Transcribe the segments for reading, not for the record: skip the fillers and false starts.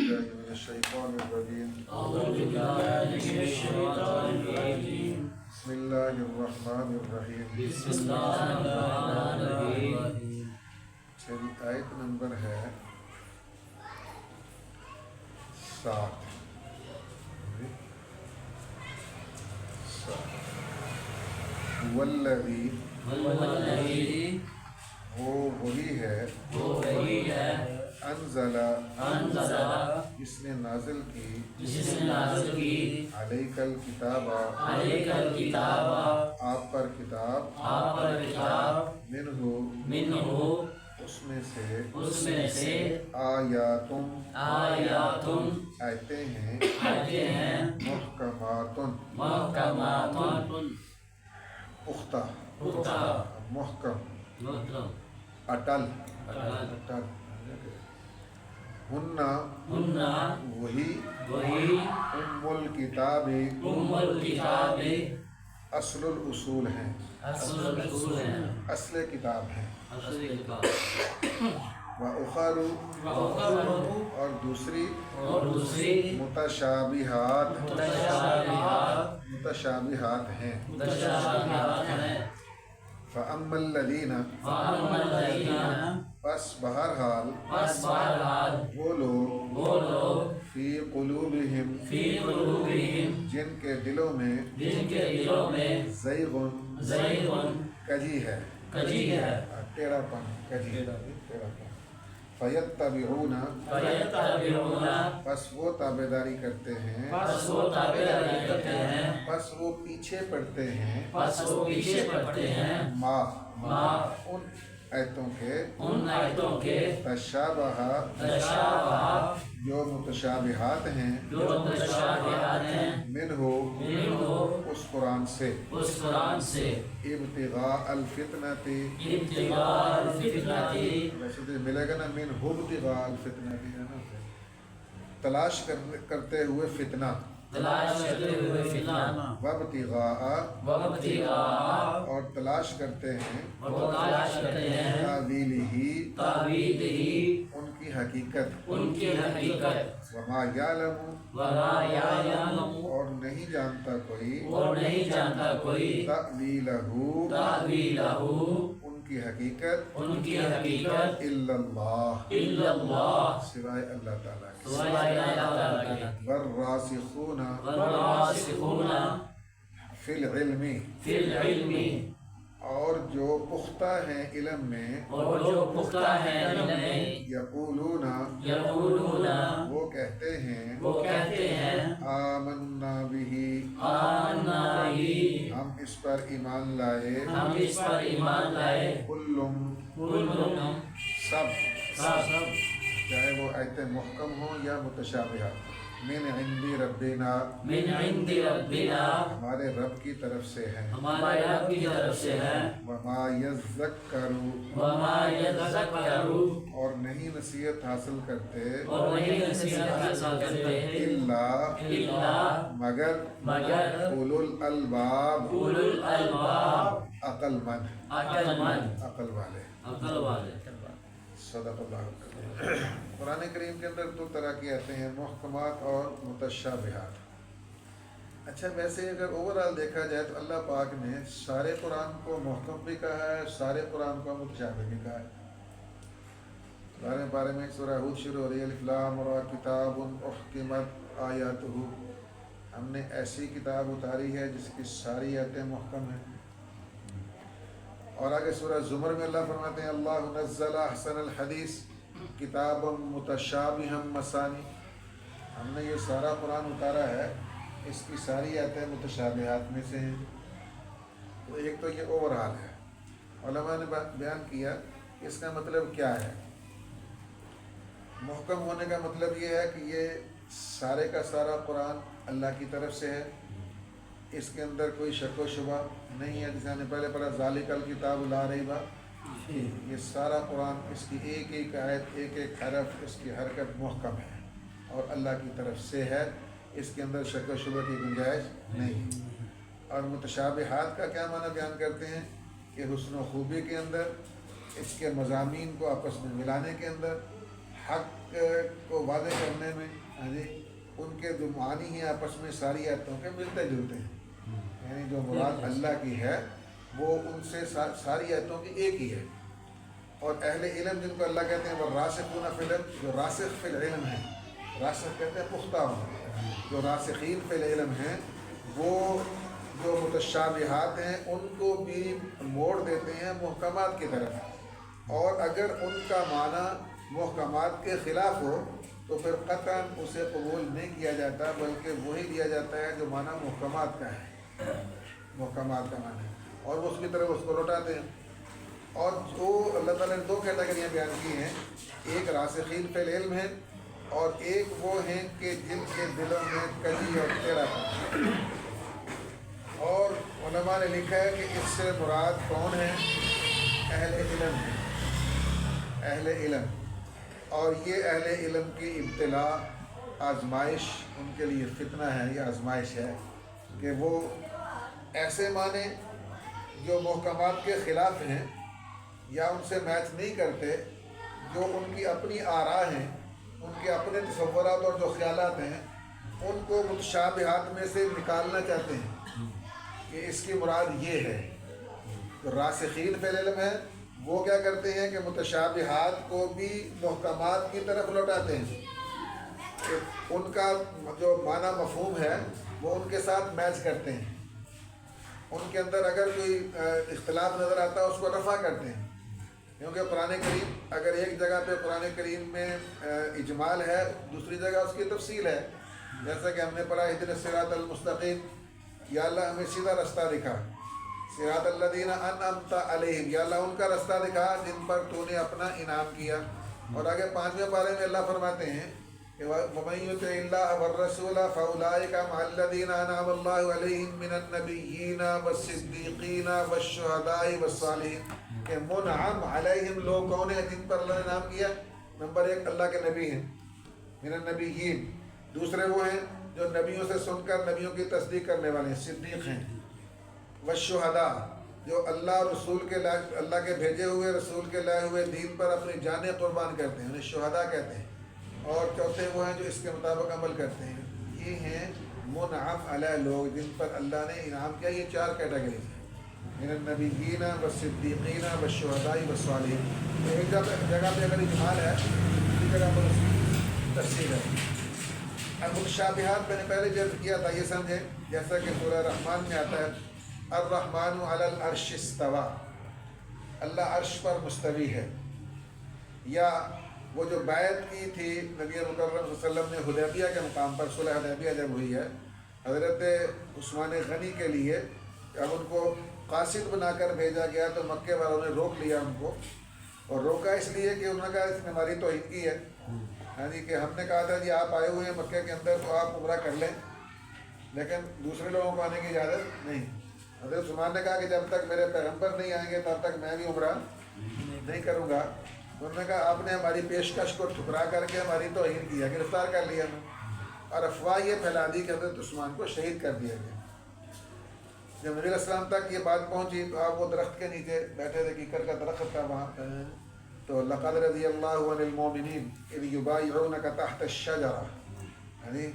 بالله من الشيطان الرجيم. بسم الله الرحمن الرحيم. میری آیت نمبر ہے 7. والذی وہ وہی ہے انزلہ جس نے نازل کی علیک الکتاب آپ پر کتاب منہ اس میں سے آیاتن آیتیں ہیں محکمات پختہ محکم اٹل ہننا وہی ام الکتاب اصل الاصول ہیں اصل کتاب ہیں وَأُخَرُ اور دوسری متشابہات ہیں فَأَمَّا الَّذِينَ پس بہرحال وہ لوگ فی قلوبہم جن کے دلوں میں زیغن کجی ہے ٹیڑھا پن فَيَتَّبِعُونَ پس وہ تابعداری کرتے ہیں پس وہ پیچھے پڑتے ہیں ما ان آیتوں کے تشابہ جو متشابہات ہیں منہ اس قرآن سے ابتغاء الفتنۃ ویسے تو ملے گا نا من ابتغاء الفتنۃ تلاش کرتے ہوئے فتنہ وابتغاء اور تلاش کرتے ہیں تاویلہ ان کی حقیقت وما یعلم اور نہیں جانتا کوئی تاویلہ ان کی حقیقت الا اللہ سوائے اللہ تعالیٰ والراسخون فی العلم اور جو پختہ ہیں علم میں یقولون وہ کہتے ہیں آمنا بہ ہم اس پر ایمان لائے کلم سب چاہے وہ آیتیں محکم ہوں یا متشابہہ من عند ربنا ہمارے رب کی طرف سے ہیں وما یذکر اور نہیں نصیحت حاصل کرتے الا مگر اولو الالباب عقل والے صدق اللہ قرآن کریم کے اندر 2 طرح کی آتے ہیں محکمات اور متشابہات. اچھا ویسے اگر اوورآل دیکھا جائے تو اللہ پاک نے سارے قرآن کو محکم بھی کہا ہے سارے قرآن کو متشابہ بھی کہا ہے. 12 پارے میں سورہ ہود شروع ہو رہی ہے الف لام را کتاب احکمت آیاتہ ہم نے ایسی کتاب اتاری ہے جس کی ساری آیتیں محکم ہیں. اور آگے سورہ زمر میں اللہ فرماتے ہیں اللہ نزل احسن الحدیث کتاب متشابہ مثانی ہم نے یہ سارا قرآن اتارا ہے اس کی ساری آیتیں متشابہات میں سے ہیں. تو ایک تو یہ اوورآل ہے. علماء نے بیان کیا کہ اس کا مطلب کیا ہے. محکم ہونے کا مطلب یہ ہے کہ یہ سارے کا سارا قرآن اللہ کی طرف سے ہے اس کے اندر کوئی شک و شبہ نہیں ہے. جیسے ہم نے پہلے پڑھا ذالک الکتاب لا ریب یہ سارا قرآن اس کی ایک ایک آیت ایک ایک حرف اس کی حرکت محکم ہے اور اللہ کی طرف سے ہے. اس کے اندر شک و شبہ کی گنجائش نہیں. اور متشابہات کا کیا معنی بیان کرتے ہیں کہ حسن و خوبی کے اندر اس کے مضامین کو آپس میں ملانے کے اندر حق کو واضح کرنے میں ان کے جو معنی ہیں آپس میں ساری آیتوں کے ملتے جلتے ہیں، یعنی جو مراد اللہ کی ہے وہ ان سے ساری آیتوں کی ایک ہی ہے۔ اور اہل علم جن کو اللہ کہتے ہیں وہ راسخون فی العلم، جو راسخ فی العلم ہیں، راسخ کہتے ہیں پختہ ہونا، جو راسخین فی العلم ہیں وہ جو متشابہات ہیں ان کو بھی موڑ دیتے ہیں محکمات کی طرف، اور اگر ان کا معنی محکمات کے خلاف ہو تو پھر قطعاً اسے قبول نہیں کیا جاتا، بلکہ وہی لیا جاتا ہے جو معنی محکمات کا ہے، محکمات کا معنی ہے، اور وہ اس کی طرف اس کو لوٹاتے ہیں۔ اور جو اللہ تعالیٰ نے 2 کیٹیگریاں بیان کی ہیں، ایک راسخین فی العلم ہیں اور ایک وہ ہیں کہ جن کے دلوں میں کجی اور ٹیڑھا پن۔ اور علماء نے لکھا ہے کہ اس سے مراد کون ہے؟ اہل علم ہے، اہل علم۔ اور یہ اہل علم کی ابتلا، آزمائش ان کے لیے فتنہ ہے، یہ آزمائش ہے کہ وہ ایسے معنی جو محکمات کے خلاف ہیں یا ان سے میچ نہیں کرتے، جو ان کی اپنی آراء ہیں، ان کے اپنے تصورات اور جو خیالات ہیں، ان کو متشابہات میں سے نکالنا چاہتے ہیں کہ اس کی مراد یہ ہے۔ تو راسخین فی العلم ہے، وہ کیا کرتے ہیں کہ متشابہات کو بھی محکمات کی طرف لوٹاتے ہیں کہ ان کا جو معنی مفہوم ہے وہ ان کے ساتھ میچ کرتے ہیں، ان کے اندر اگر کوئی اختلاف نظر آتا ہے اس کو رفع کرتے ہیں، کیونکہ قرآن کریم اگر ایک جگہ پہ قرآن کریم میں اجمال ہے، دوسری جگہ اس کی تفصیل ہے، جیسا کہ ہم نے پڑھا اہدنا الصراط المستقیم، یا اللہ ہمیں سیدھا رستہ دکھا، صراط الذین انعمت علیہم، یا اللہ ان کا رستہ دکھا جن پر تو نے اپنا انعام کیا۔ اور آگے 5ویں پارے میں اللہ فرماتے ہیں کہ وَمَن يُطِعِ اللَّهَ وَالرَّسُولَ فَأُولَٰئِكَ مَعَ الَّذِينَ أَنْعَمَ اللَّهُ عَلَيْهِم مِّنَ النَّبِيِّينَ وَالصِّدِّيقِينَ وَالشُّهَدَاءِ وَالصَّالِحِينَ۔ کہ منعم علیہم لوگ کون ہیں جن پر اللہ نے انعام کیا؟ نمبر 1 اللہ کے نبی ہیں، من النبیین، دوسرے وہ ہیں جو نبیوں سے سن کر نبیوں کی تصدیق کرنے والے ہیں، صدیق ہیں، والشہداء، جو اللہ رسول کے اللہ کے بھیجے ہوئے رسول کے لائے ہوئے دین پر اپنی جانیں قربان کرتے ہیں، انہیں شہداء کہتے ہیں۔ اور چوتھے وہ ہیں جو اس کے مطابق عمل کرتے ہیں۔ یہ ہیں منعم علیہ لوگ جن پر اللہ نے انعام کیا۔ یہ 4 کیٹیگریز ہیں، من النبیین والصدیقین والشہداء والصالحین۔ تو ایک جگہ پہ اگر اجمال ہے، دوسری جگہ پر اس کی تفصیل ہے۔ اب متشابہات میں نے پہلے جو کیا تھا یہ سمجھیں، جیسا کہ سورہ رحمان میں آتا ہے الرحمن علی العرش استوی، اللہ عرش پر مستوی ہے۔ یا وہ جو بیعت کی تھی نبی مکرم صلی اللہ علیہ وسلم نے حدیبیہ کے مقام پر، صلح حدیبیہ جب ہوئی ہے حضرت عثمان غنی کے لیے، اب ان کو قاصد بنا کر بھیجا گیا تو مکے والوں نے روک لیا ان کو، اور روکا اس لیے کہ انہوں نے کہا اس نے ہماری توہین کی ہے، ہاں جی، کہ ہم نے کہا تھا جی آپ آئے ہوئے ہیں مکے کے اندر تو آپ عمرہ کر لیں، لیکن دوسرے لوگوں کو آنے کی اجازت نہیں۔ حضرت عثمان نے کہا کہ جب تک میرے پیغمبر نہیں آئیں گے تب تک میں بھی عمرہ نہیں کروں گا۔ انہوں نے کہا آپ نے ہماری پیشکش کو ٹھکرا کر کے ہماری توہین کیا، گرفتار کر لیا ہمیں، اور افواہ یہ پھیلا دی کہ حضرت عثمان کو شہید کر دیا گیا۔ جب نبی علیہ السلام تک یہ بات پہنچی تو آپ وہ درخت کے نیچے بیٹھے تھے، کیکر کا درخت تھا وہاں پہ، تو لقد رضی اللہ عن المؤمنین اذ یبایعونک تحت الشجرہ، یعنی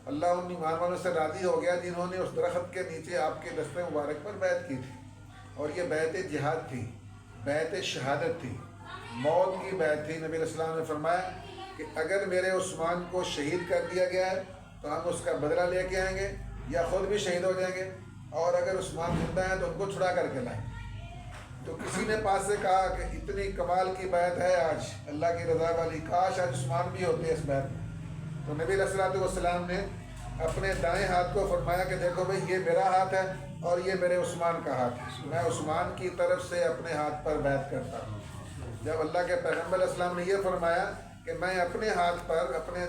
اللہ ان ایمان والوں سے راضی ہو گیا جنہوں نے اس درخت کے نیچے آپ کے دست مبارک پر بیعت کی تھی، اور یہ بیعت جہاد تھی، بیعت شہادت تھی، موت کی بیعت تھی۔ نبی علیہ السلام نے فرمایا کہ اگر میرے عثمان کو شہید کر دیا گیا ہے تو ہم اس کا بدلہ لے کے آئیں گے یا خود بھی شہید ہو جائیں گے، اور اگر عثمان زندہ ہیں تو ان کو چھڑا کر کے لائیں۔ تو کسی نے پاس سے کہا کہ اتنی کمال کی بیعت ہے آج اللہ کی رضا والی، کاش آج عثمان بھی ہوتے اس بیعت میں۔ تو نبی علیہ السلام نے اپنے دائیں ہاتھ کو فرمایا کہ دیکھو بھائی یہ میرا ہاتھ ہے اور یہ میرے عثمان کا ہاتھ ہے، میں عثمان کی طرف سے اپنے ہاتھ پر بیعت کرتا ہوں۔ جب اللہ کے پیغمبر علیہ السلام نے یہ فرمایا کہ میں اپنے ہاتھ پر، اپنے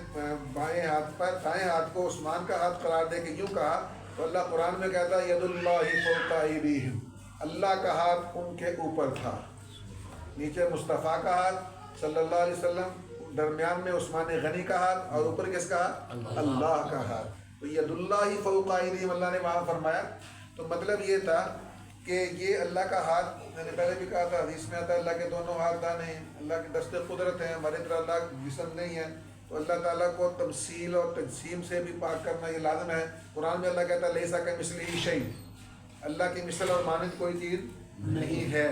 بائیں ہاتھ پر دائیں ہاتھ کو عثمان کا ہاتھ قرار دے کے یوں کہا، تو اللہ قرآن میں کہتا ہے ید اللہ فوق ایدیہم، اللہ کا ہاتھ ان کے اوپر تھا، نیچے مصطفیٰ کا ہاتھ صلی اللہ علیہ وسلم، درمیان میں عثمان غنی کا ہاتھ، اور اوپر کس کا ہاتھ؟ اللہ کا ہاتھ۔ تو ید اللہ فوق ایدیہم اللہ نے وہاں فرمایا۔ تو مطلب یہ تھا کہ یہ اللہ کا ہاتھ، میں نے پہلے بھی کہا تھا، حدیث میں آتا ہے اللہ کے دونوں ہاتھ دانے ہیں، اللہ کی دست قدرت ہیں، ہماری طرح اللہ جسم نہیں ہے، تو اللہ تعالیٰ کو تمثیل اور تجسیم سے بھی پاک کرنا یہ لازم ہے۔ قرآن میں اللہ کہتا ہے لیسا کمثلہ شیء، اللہ کی مثل اور مانند کوئی چیز نہیں ہے۔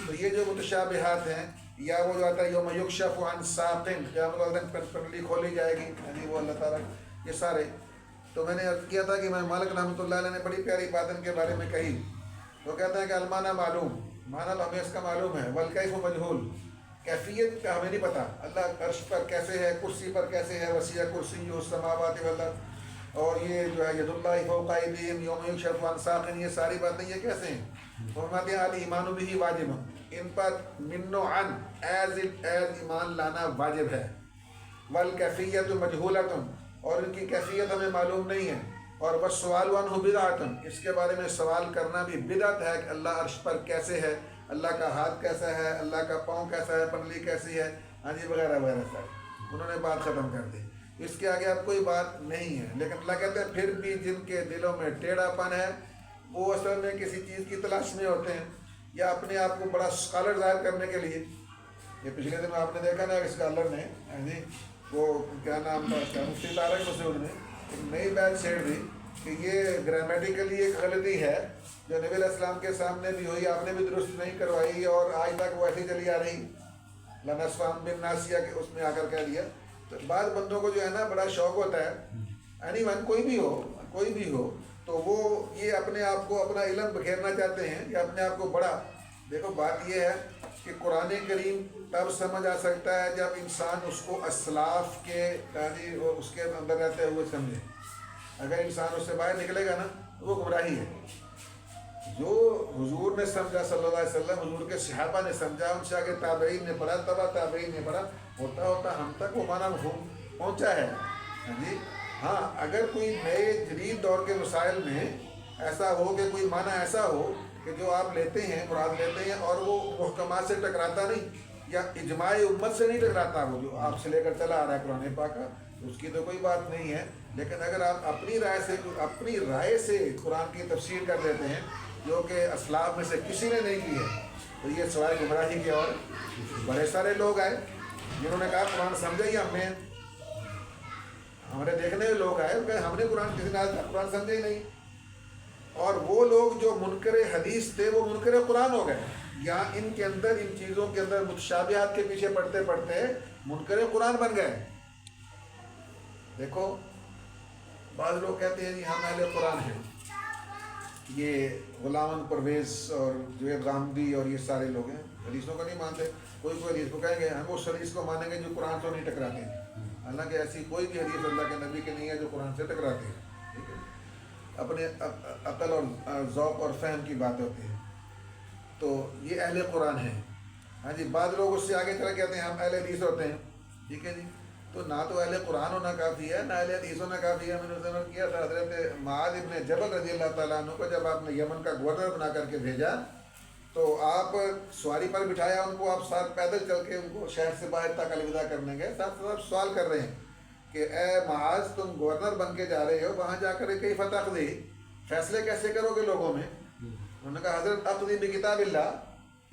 تو یہ جو متشابہات ہیں، یا وہ جو آتا ہے یوم یکشف عن ساق، قیامت والے دن پنڈلی کھولی جائے گی، یعنی وہ اللہ تعالیٰ، یہ سارے۔ تو میں نے عرض کیا تھا کہ میں مالک رحمۃ اللہ علیہ نے بڑی پیاری بات ان کے بارے میں کہی۔ وہ کہتے ہیں کہ المعنی معلوم، معنی تو ہمیں اس کا معلوم ہے، والکیف مجہول، کیفیت کا ہمیں نہیں پتہ، اللہ عرش پر کیسے ہے، کرسی پر کیسے ہے، وسیع کرسی السماوات والارض، اور یہ جو ہے ید اللہ فوق ایدیہم یوم یکشف عن ساق، یہ ساری باتیں یہ کیسے ہیں؟ فرماتے ہیں الایمان بہ واجب، ان پر من و عن ایز ایمان لانا واجب ہے، والکیفیت مجہولۃ، اور ان کی کیفیت ہمیں معلوم نہیں ہے، اور بس سوال عنہ بدعۃ، اس کے بارے میں سوال کرنا بھی بدعت ہے کہ اللہ عرش پر کیسے ہے، اللہ کا ہاتھ کیسا ہے، اللہ کا پاؤں کیسا ہے، پنڈلی کیسی ہے، ہاں جی وغیرہ وغیرہ سارے۔ انہوں نے بات ختم کر دی، اس کے آگے اب کوئی بات نہیں ہے۔ لیکن اللہ کہتے ہیں پھر بھی جن کے دلوں میں ٹیڑھا پن ہے، وہ اصل میں کسی چیز کی تلاش میں ہوتے ہیں، یا اپنے آپ کو بڑا اسکالر ظاہر کرنے کے لیے۔ یہ پچھلے دن آپ نے دیکھا نا اسکالر نے، ہاں جی وہ کیا نام تھا اس کا، مفتی طارق مسعود نے ایک نئی بات چھیڑ دی کہ یہ گرامیٹیکلی ایک غلطی ہے جو نبی علیہ السلام کے سامنے بھی ہوئی، آپ نے بھی درست نہیں کروائی، اور آج تک وہ ایسی چلی آ رہی، لنسفہم بالناسیہ کے اس میں آ کر کہہ دیا۔ تو بعض بندوں کو جو ہے نا بڑا شوق ہوتا ہے، اینی ون کوئی بھی ہو تو وہ یہ اپنے آپ کو اپنا علم بکھیرنا چاہتے ہیں یا اپنے آپ کو بڑا۔ دیکھو بات یہ ہے کہ قرآن کریم تب سمجھ آ سکتا ہے جب انسان اس کو اسلاف کے یعنی اس کے اندر رہتے ہوئے سمجھے۔ اگر انسان اس سے باہر نکلے گا نا تو وہ گمراہی ہے۔ جو حضور نے سمجھا صلی اللہ علیہ وسلم، حضور کے صحابہ نے سمجھا، ان سے آگے تابعین نے پڑھا، تبع تابعین نے پڑھا، ہوتا ہوتا ہم تک وہ معنی مفہوم پہنچا ہے۔ جی ہاں، اگر کوئی نئے جدید دور کے مسائل میں ایسا ہو کہ کوئی معنی ایسا ہو کہ جو آپ لیتے ہیں، مراد لیتے ہیں، اور وہ محکمات سے ٹکراتا نہیں یا اجماع امت سے نہیں ٹکراتا، وہ جو آپ سے لے کر چلا آ رہا ہے قرآن پاک کا، اس کی تو کوئی بات نہیں ہے۔ لیکن اگر آپ اپنی رائے سے قرآن کی تفسیر کر لیتے ہیں جو کہ اسلاف میں سے کسی نے نہیں کی ہے، تو یہ سوائے گمراہی کے اور بڑے سارے لوگ آئے جنہوں نے کہا قرآن سمجھا ہی ہم نے، ہمارے دیکھنے میں لوگ آئے کہ ہم نے قرآن کسی نے آج تک قرآن سمجھا ہی نہیں۔ اور وہ لوگ جو منکر حدیث تھے وہ منکر قرآن ہو گئے، یا ان کے اندر ان چیزوں کے اندر متشابہات کے پیچھے پڑھتے پڑھتے منکر قرآن بن گئے۔ دیکھو بعض لوگ کہتے ہیں جی ہم اہل قرآن ہیں، یہ غلام پرویز اور جو غامدی اور یہ سارے لوگ ہیں، حدیثوں کو نہیں مانتے۔ کوئی حدیث کو کہیں گے ہم اس حدیث کو مانیں گے جو قرآن سے نہیں ٹکراتے، حالانکہ ایسی کوئی بھی حدیث اللہ کے نبی کی نہیں ہے جو قرآن سے ٹکراتی ہے۔ ٹھیک ہے، اپنے عقل اور ذوق اور فہم کی بات ہوتی ہے۔ تو یہ اہل قرآن ہیں، ہاں جی۔ بعض لوگ اس سے آگے چلے کہتے ہیں ہم اہل حدیث ہوتے ہیں، ٹھیک ہے جی۔ تو نہ تو اہل قرآن ہونا کافی ہے، نہ اہل حدیث ہونا کافی ہے۔ میں نے اس کیا تھا حضرت معاذ ابن جبل رضی اللہ تعالیٰ عنہ کو جب آپ نے یمن کا گورنر بنا کر کے بھیجا تو آپ سواری پر بٹھایا ان کو، آپ ساتھ پیدل چل کے ان کو شہر سے باہر تک الوداع کرنے گئے، ساتھ ساتھ سوال کر رہے ہیں کہ اے معاذ تم گورنر بن کے جا رہے ہو، وہاں جا کر کئی فتح دی، فیصلے کیسے کرو گے لوگوں میں؟ انہوں نے کہا حضرت اقضی بکتاب اللہ،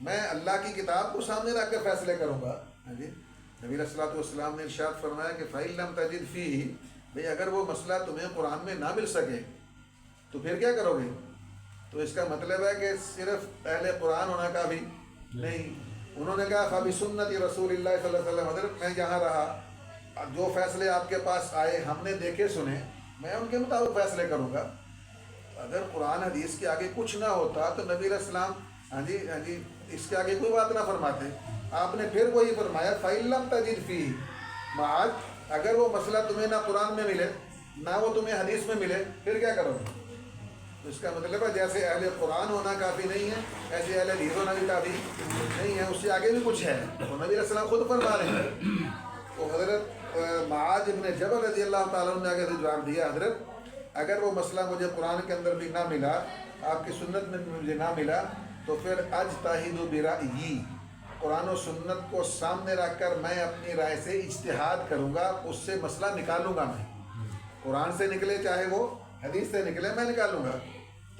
میں اللہ کی کتاب کو سامنے رکھ کر فیصلے کروں گا۔ ہاں جی، نبی علیہ الصلوۃ والسلام نے ارشاد فرمایا کہ فَإِن لَمْ تَجِدْ فِيهِ، بھئی اگر وہ مسئلہ تمہیں قرآن میں نہ مل سکے تو پھر کیا کرو گے؟ تو اس کا مطلب ہے کہ صرف اہل قرآن ہونا کافی نہیں۔ انہوں نے کہا فَبِسُنَّتِ رسول اللہ صلی اللہ علیہ وسلم، حضرت میں جہاں رہا جو فیصلے آپ کے پاس آئے ہم نے دیکھے سنے، میں ان کے مطابق فیصلے کروں گا۔ اگر قرآن حدیث کے آگے کچھ نہ ہوتا تو نبی علیہ السلام ہاں جی اس کے آگے کوئی بات نہ فرماتے۔ آپ نے پھر وہی فرمایا فَإِن لَمْ تَجِدْ فِيهِ، معاذ اگر وہ مسئلہ تمہیں نہ قرآن میں ملے نہ وہ تمہیں حدیث میں ملے پھر کیا کرو گے؟ اس کا مطلب ہے جیسے اہل قرآن ہونا کافی نہیں ہے ایسے اہل حدیث ہونا بھی کافی نہیں ہے، اس سے آگے بھی کچھ ہے، تو نبی علیہ السلام خود فرما رہے ہیں۔ تو حضرت معاذ ابن جبل رضی اللہ تعالیٰ عنہ نے آگے سے جواب دیا حضرت اگر وہ مسئلہ مجھے قرآن کے اندر بھی نہ ملا، آپ کی سنت میں بھی مجھے نہ ملا، تو پھر اجتہد برأیی، قرآن و سنت کو سامنے رکھ کر میں اپنی رائے سے اجتہاد کروں گا، اس سے مسئلہ نکالوں گا۔ میں قرآن سے نکلے چاہے وہ حدیث سے نکلے میں نکالوں گا۔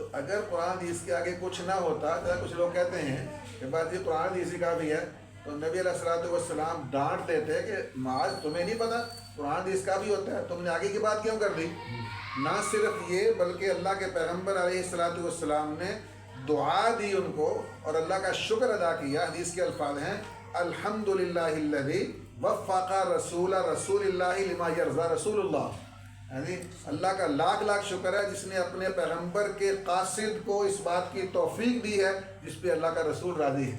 تو اگر قرآن حدیث کے آگے کچھ نہ ہوتا، جیسا کچھ لوگ کہتے ہیں کہ بات یہ قرآن حدیث کا بھی ہے، تو نبی علیہ الصلوۃ والسلام ڈانٹ دیتے کہ معاذ تمہیں نہیں پتہ قرآن حدیث کا بھی ہوتا ہے، تم نے آگے کی بات کیوں کر دی؟ نہ صرف یہ بلکہ اللہ کے پیغمبر علیہ الصلوۃ والسلام نے دعا دی ان کو اور اللہ کا شکر ادا کیا۔ حدیث کے الفاظ ہیں الحمدللہ الذی وفق رسول اللہ لما یرضی رسول اللہ، یعنی اللہ کا لاکھ لاکھ شکر ہے جس نے اپنے پیغمبر کے قاصد کو اس بات کی توفیق دی ہے جس پہ اللہ کا رسول راضی ہے۔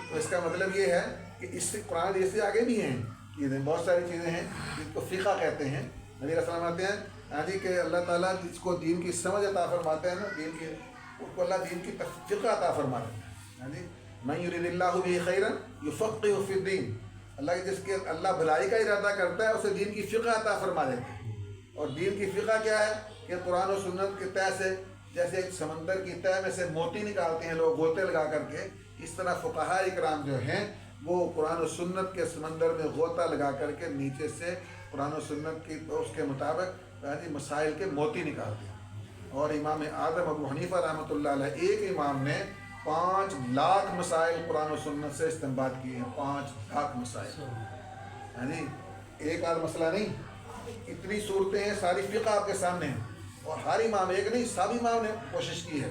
تو اس کا مطلب یہ ہے کہ اس سے قرآن حدیث سے آگے بھی ہیں، یہ بہت ساری چیزیں ہیں جن کو فقہ کہتے ہیں۔ نبی علیہ السلام آتے ہیں یعنی کہ اللہ تعالیٰ جس کو دین کی سمجھ عطا فرماتے ہیں نا، دین کی، اس کو اللہ دین کی فقہ عطا فرماتے ہیں۔ یعنی من یرید اللہ بہ خیرا یفقہہ فی الدین، اللہ جس کے اللہ بھلائی کا ارادہ کرتا ہے اسے دین کی فقہ عطا فرما دیتے ہیں۔ اور دین کی فقہ کیا ہے کہ قرآن و سنت کے تہ سے، جیسے ایک سمندر کی تہ میں سے موتی نکالتے ہیں لوگ غوطے لگا کر کے، اس طرح فقہاء اکرام جو ہیں وہ قرآن و سنت کے سمندر میں غوطہ لگا کر کے نیچے سے قرآن و سنت کی اس کے مطابق مسائل کے موتی نکالتے ہیں۔ اور امام اعظم ابو حنیفہ رحمۃ اللہ علیہ، ایک امام نے 5 لاکھ مسائل قرآن و سنت سے استنباط کیے ہیں، 5 لاکھ مسائل، یعنی ایک آدھ مسئلہ نہیں، اتنی صورتیں ہیں، ساری فقہ آپ کے سامنے ہیں۔ اور ہر امام، ایک نہیں، سب امام نے کوشش کی ہے،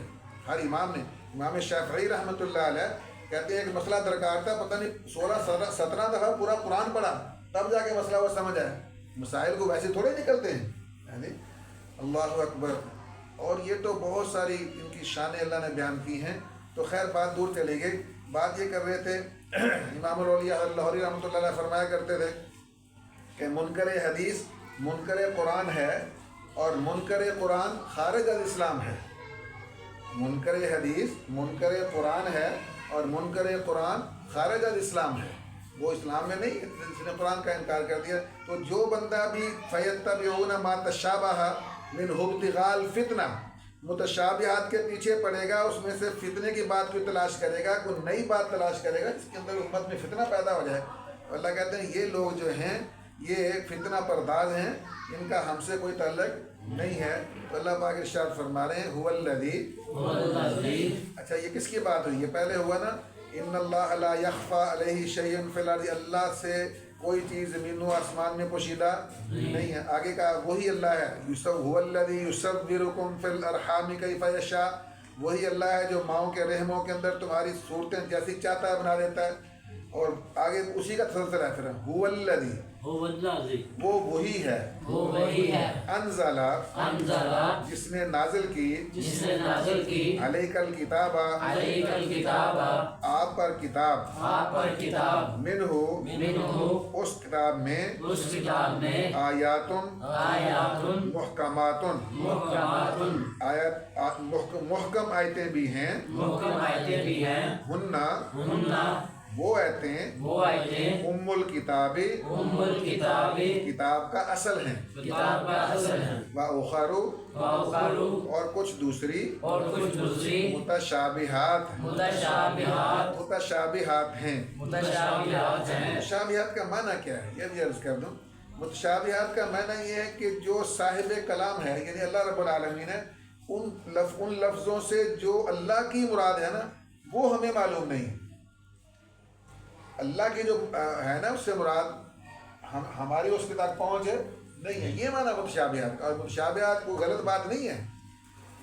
ہر امام نے۔ امام شافعی رحمۃ اللہ علیہ کہتے ہیں ایک مسئلہ درکار تھا، پتہ نہیں 16-17 دفعہ پورا قرآن پڑھا تب جا کے مسئلہ وہ سمجھ آیا۔ مسائل کو ویسے تھوڑے نکلتے ہیں، یعنی اللہ اکبر۔ اور یہ تو بہت ساری ان کی شانیں اللہ نے بیان کی ہیں۔ تو خیر بات دور چلی گئی، بات یہ کر رہے تھے امام الاولیاء لاہوری رحمۃ اللہ علیہ فرمایا کرتے تھے کہ منکر حدیث منکر قرآن ہے اور منکر قرآن خارج از اسلام ہے۔ منکر حدیث منکر قرآن ہے اور منکر قرآن خارج از اسلام ہے، وہ اسلام میں نہیں، جس نے قرآن کا انکار کر دیا۔ تو جو بندہ بھی فیتبعون ما تشابہ منہ ابتغاء الفتنہ، متشابہات کے پیچھے پڑے گا، اس میں سے فتنے کی بات کو تلاش کرے گا، کوئی نئی بات تلاش کرے گا جس کے اندر امت میں فتنہ پیدا ہو جائے۔ اللہ کہتے ہیں یہ لوگ جو ہیں یہ فتنہ پرداز ہیں، ان کا ہم سے کوئی تعلق نہیں ہے۔ تو اللہ پاک ارشاد فرما رہے ہیں هو الذی، اچھا یہ کس کی بات ہوئی؟ یہ پہلے ہوا نا، ان اللہ لا یخفی علیہ شیء فی الارض، اللہ سے کوئی چیز زمین و آسمان میں پوشیدہ نہیں ہے۔ آگے کا وہی اللہ ہے، هو الذی یصورکم فی الارحام کیف یشاء، وہی اللہ ہے جو ماؤں کے رحموں کے اندر تمہاری صورتیں جیسی چاہتا ہے بنا دیتا ہے۔ اور آگے اسی کا تسلسل ہے پھر هو الذی، وہ وہی ہے، انزل، جس نے نازل کی، علیک الکتاب، آپ پر کتاب، منہ، اس کتاب میں، آیاتن، محکمات، محکم آیتیں بھی ہیں، ہننا، وہ آیتیں، ام الکتاب، کتاب کا اصل ہیں، وَأُخَرُ، اور کچھ دوسری، متشابہات ہیں۔ متشابہات کا معنی کیا ہے یہ بھی عرض کر دوں۔ متشابہات کا معنی یہ ہے کہ جو صاحب کلام ہے یعنی اللہ رب العالمین ہے، ان لفظوں سے جو اللہ کی مراد ہے نا وہ ہمیں معلوم نہیں، اللہ کی جو ہے نا اس سے مراد ہماری اس کے تک پہنچ نہیں ہے، یہ معنی متشابہات کا۔ اور متشابہات کوئی غلط بات نہیں ہے،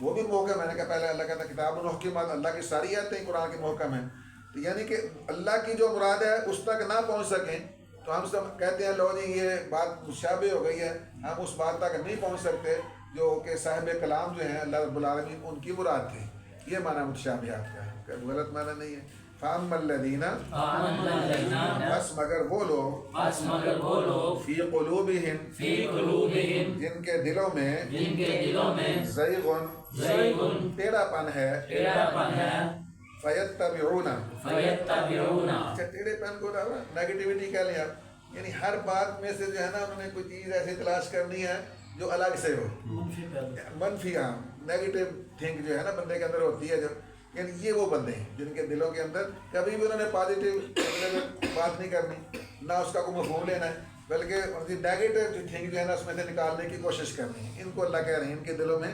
وہ بھی محکم، میں نے کہا پہلے اللہ کہتا ہے کتاب محکمات، اللہ کی ساری آیتیں قرآن کی محکم ہیں۔ تو یعنی کہ اللہ کی جو مراد ہے اس تک نہ پہنچ سکیں تو ہم سب کہتے ہیں لو جی یہ بات متشابہ ہو گئی ہے، ہم اس بات تک نہیں پہنچ سکتے جو کہ صاحب کلام جو ہیں اللہ رب العالمین ان کی مراد تھی، یہ معنی متشابہات کا ہے، غلط معنی نہیں ہے۔ فَأَمَّا الَّذِينَ، بس مگر وہ لوگ، فی قلوبہم، جن کے دلوں میں، زیغن، ٹیڑھا پن ہے، فَيَتَّبِعُونَ، اچھا ٹیڑھے پن کو نیگیٹیوٹی کہہ لیں آپ، یعنی ہر بات میں سے جو ہے نا انہوں نے کوئی چیز ایسی تلاش کرنی ہے جو الگ سے ہو، منفی، نیگیٹیو تھنک جو ہے نا بندے کے اندر ہوتی ہے، جب یعنی یہ وہ بندے ہیں جن کے دلوں کے اندر کبھی بھی انہوں نے پازیٹیو بات نہیں کرنی، نہ اس کا کوئی مفہوم لینا ہے، بلکہ نیگیٹو تھنک جو ہے نا اس میں سے نکالنے کی کوشش کرنی ہے۔ ان کو اللہ کہہ رہے ہیں ان کے دلوں میں